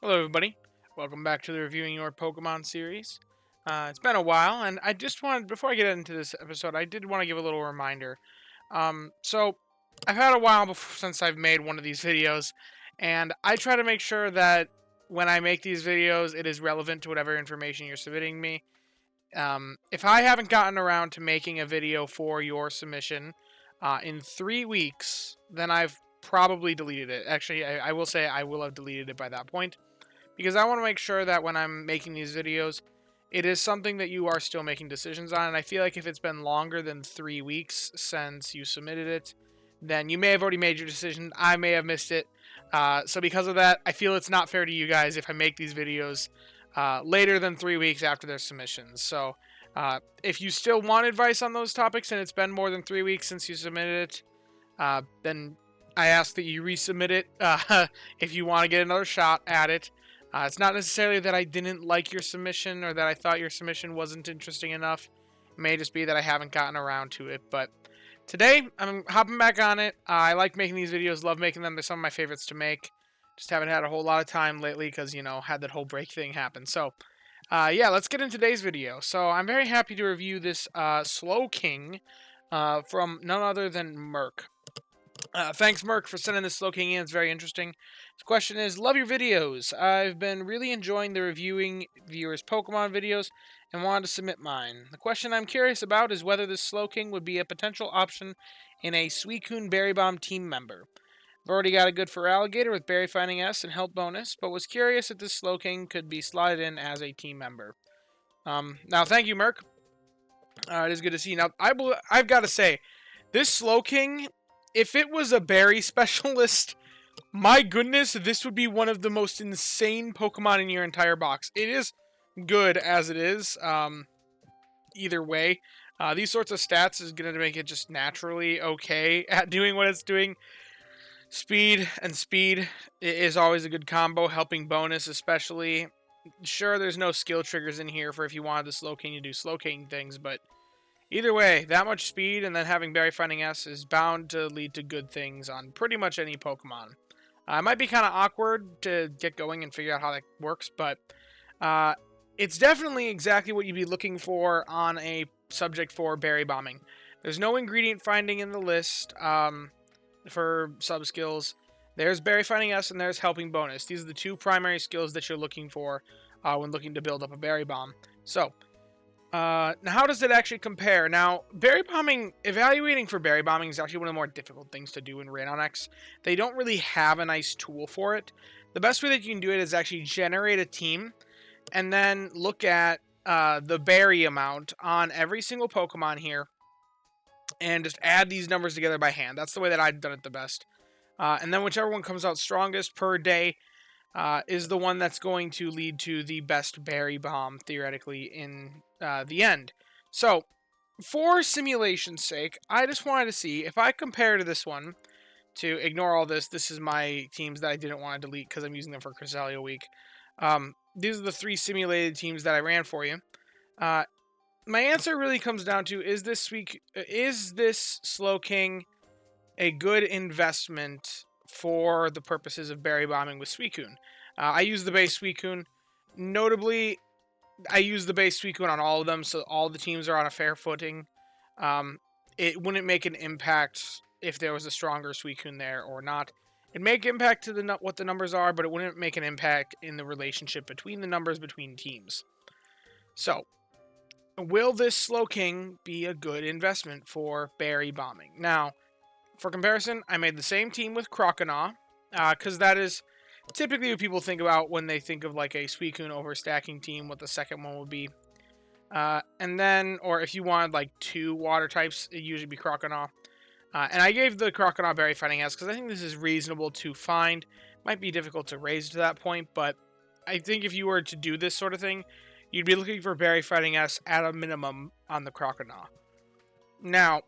Hello, everybody. Welcome back to the Reviewing Your Pokemon series. It's been a while, and I just wanted, before I get into this episode, I did want to give a little reminder. So, I've had a while since I've made one of these videos, and I try to make sure that when I make these videos, it is relevant to whatever information you're submitting me. If I haven't gotten around to making a video for your submission in 3 weeks, then I've probably deleted it. Actually, I will say I will have deleted it by that point because I want to make sure that when I'm making these videos, it is something that you are still making decisions on. And I feel like if it's been longer than 3 weeks since you submitted it, then you may have already made your decision. I may have missed it. So because of that, I feel it's not fair to you guys if I make these videos later than 3 weeks after their submissions. So if you still want advice on those topics and it's been more than 3 weeks since you submitted it, then I ask that you resubmit it if you want to get another shot at it. It's not necessarily that I didn't like your submission or that I thought your submission wasn't interesting enough. It may just be that I haven't gotten around to it. But today, I'm hopping back on it. I like making these videos, love making them. They're some of my favorites to make. Just haven't had a whole lot of time lately because, had that whole break thing happen. So, yeah, let's get into today's video. So, I'm very happy to review this Slowking from none other than Merc. Thanks, Merc, for sending this Slowking in. It's very interesting. The question is, love your videos. I've been really enjoying the reviewing viewers' Pokemon videos and wanted to submit mine. The question I'm curious about is whether this Slowking would be a potential option in a Suicune Berry Bomb team member. I've already got a good for Alligator with Berry Finding S and Help Bonus, but was curious if this Slowking could be slotted in as a team member. Now, thank you, Merc. It is good to see you. Now, I've got to say, this Slowking, if it was a berry specialist, my goodness, this would be one of the most insane Pokemon in your entire box. It is good as it is, either way. These sorts of stats is going to make it just naturally okay at doing what it's doing. Speed and speed is always a good combo, helping bonus especially. Sure, there's no skill triggers in here for if you wanted the Slowking to do Slowking things, but either way, that much speed and then having Berry Finding S is bound to lead to good things on pretty much any Pokemon. It might be kind of awkward to get going and figure out how that works, but it's definitely exactly what you'd be looking for on a subject for berry bombing. There's no ingredient finding in the list for sub-skills. There's Berry Finding S and there's Helping Bonus. These are the two primary skills that you're looking for when looking to build up a berry bomb. So, now how does it actually compare? Now, berry bombing, evaluating for berry bombing is actually one of the more difficult things to do in Rain-on-X. They don't really have a nice tool for it. The best way that you can do it is actually generate a team and then look at the berry amount on every single Pokemon here and just add these numbers together by hand. That's the way that I've done it the best. And then whichever one comes out strongest per day is the one that's going to lead to the best berry bomb, theoretically, in the end. So, for simulation's sake, I just wanted to see, if I compare to this one, to ignore all this, this is my teams that I didn't want to delete because I'm using them for Cresselia Week. These are the 3 simulated teams that I ran for you. My answer really comes down to, is this Slowking a good investment for the purposes of berry bombing with Suicune? I use the base Suicune. Notably, I use the base Suicune on all of them, so all the teams are on a fair footing. It wouldn't make an impact if there was a stronger Suicune there or not. It'd make impact to what the numbers are, but it wouldn't make an impact in the relationship between the numbers between teams. So, will this Slowking be a good investment for berry bombing? Now, for comparison, I made the same team with Croconaw, because that is typically what people think about when they think of like a Suicune overstacking team, what the second one would be. And then, or if you wanted like 2 water types, it'd usually be Croconaw. And I gave the Croconaw Berry Finding S because I think this is reasonable to find. Might be difficult to raise to that point, but I think if you were to do this sort of thing, you'd be looking for Berry Finding S at a minimum on the Croconaw. Now,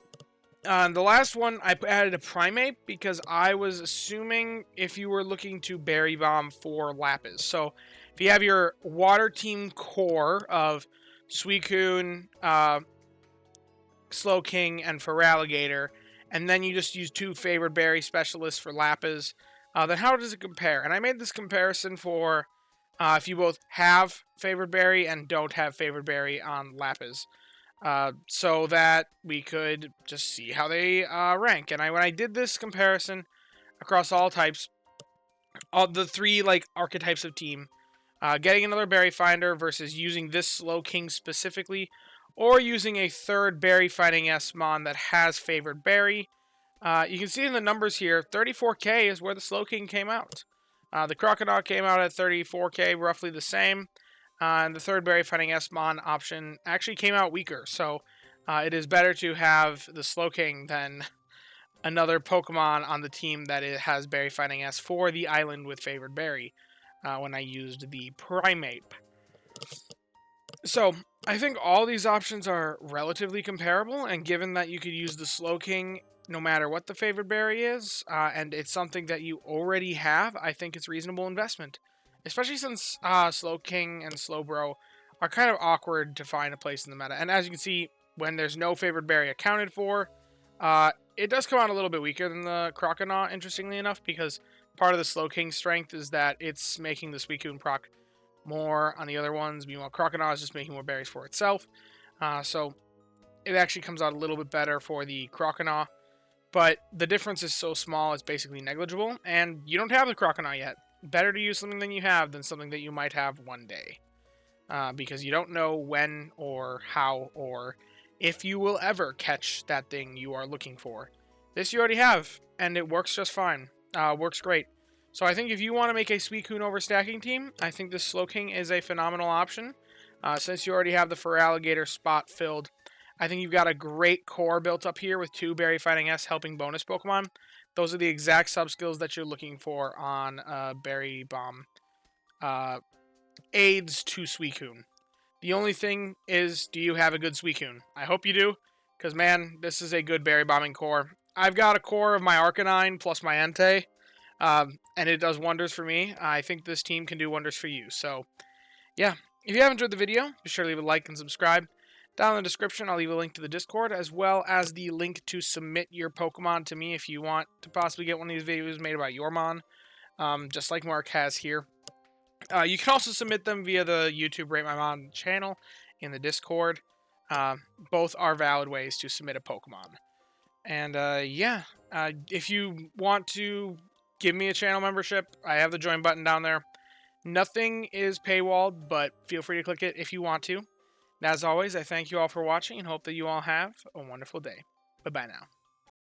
the last one, I added a Primate because I was assuming if you were looking to Berry Bomb for Lapis. So, if you have your Water Team core of Suicune, Slowking, and Feraligatr, and then you just use 2 favored berry specialists for Lapis, then how does it compare? And I made this comparison for if you both have Favored Berry and don't have Favored Berry on Lapis. So that we could just see how they rank. And when I did this comparison across all types, all the three like archetypes of team, getting another berry finder versus using this Slowking specifically, or using a third berry finding S-Mon that has Favored Berry. You can see in the numbers here, 34k is where the Slowking came out. The Crocodile came out at 34k, roughly the same. And the third berry finding S-Mon option actually came out weaker. So it is better to have the Slowking than another Pokemon on the team that it has berry finding S for the island with Favored Berry when I used the Primate. So I think all these options are relatively comparable, and given that you could use the Slowking no matter what the Favored Berry is, and it's something that you already have, I think it's reasonable investment. Especially since Slowking and Slowbro are kind of awkward to find a place in the meta. And as you can see, when there's no Favored Berry accounted for, it does come out a little bit weaker than the Croconaw, interestingly enough, because part of the Slowking's strength is that it's making the Suicune proc more on the other ones. Meanwhile, Croconaw is just making more berries for itself. So it actually comes out a little bit better for the Croconaw. But the difference is so small, it's basically negligible. And you don't have the Croconaw yet. Better to use something that you have than something that you might have one day. Because you don't know when or how or if you will ever catch that thing you are looking for. This you already have, and it works just fine. Works great. So I think if you want to make a Suicune overstacking team, I think this Slowking is a phenomenal option. Since you already have the Feraligatr spot filled, I think you've got a great core built up here with 2 Berry Fighting S helping bonus Pokemon. Those are the exact sub-skills that you're looking for on Berry Bomb. Aids to Suicune. The only thing is, do you have a good Suicune? I hope you do, because man, this is a good Berry Bombing core. I've got a core of my Arcanine plus my Entei, and it does wonders for me. I think this team can do wonders for you. So, yeah. If you have enjoyed the video, be sure to leave a like and subscribe. Down in the description, I'll leave a link to the Discord, as well as the link to submit your Pokemon to me if you want to possibly get one of these videos made about your Mon, just like Mark has here. You can also submit them via the YouTube Rate My Mon channel in the Discord. Both are valid ways to submit a Pokemon. And yeah, if you want to give me a channel membership, I have the join button down there. Nothing is paywalled, but feel free to click it if you want to. And as always, I thank you all for watching and hope that you all have a wonderful day. Bye-bye now.